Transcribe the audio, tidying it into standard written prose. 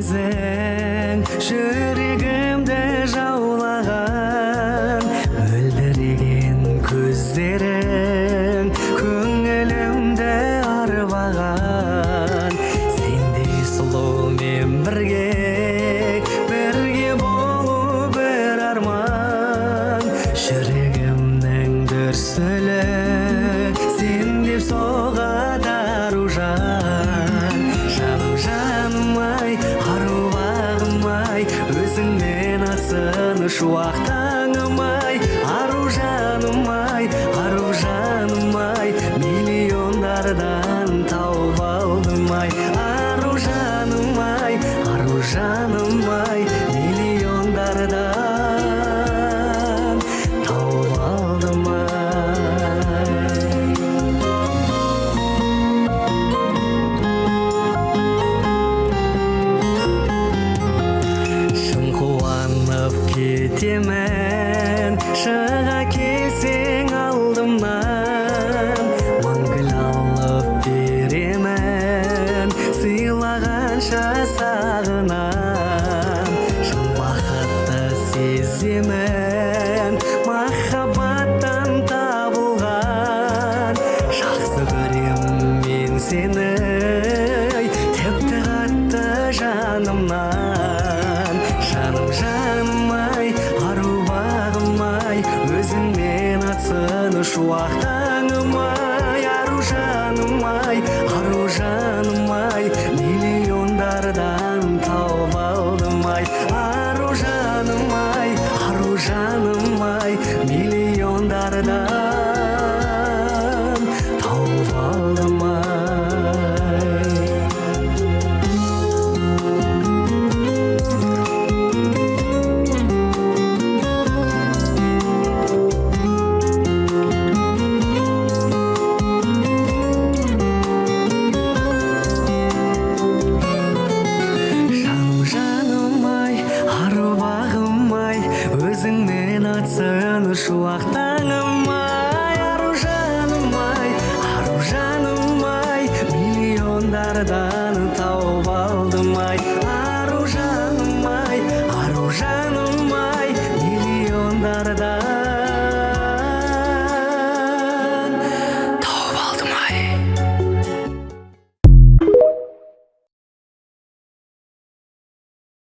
көзің жүрегімді жаулаған, мөлдіреген көздерің көңілімді арбаған. Сендей сұлумен бірге болу бір арман. Жүрегімнің дүрсілі сен деп соғады аружан. Жаным-ай, аруағым-ай, өзіңмен атсын шуақтаңым-ай. Аружаным-ай, аружаным-ай, миллиондардан тауып алдым-ай. Аружаным-ай, аружаным-ай, миллиондардан тауып алдым-ай. Кетемін, шыға келсең алдымнан, маңгіл алып беремін, сыйлағанша сағынам. Шын бақытты сеземін, махаббаттан табылған. Жақсы көрем мен сені, тіпті қатты жанымнан. Жаным-ай, аруағым-ай, өзіңмен атсын шуақтаңым-ай. Аружаным-ай, аружаным-ай, миллиондардан тауып алдым-ай. Аружаным-ай, аружаным-ай, миллиондардан тауып алдым-ай. Өзіңмен атсын шуақтаңым-ай. Аружаным-ай, аружаным-ай, миллиондардан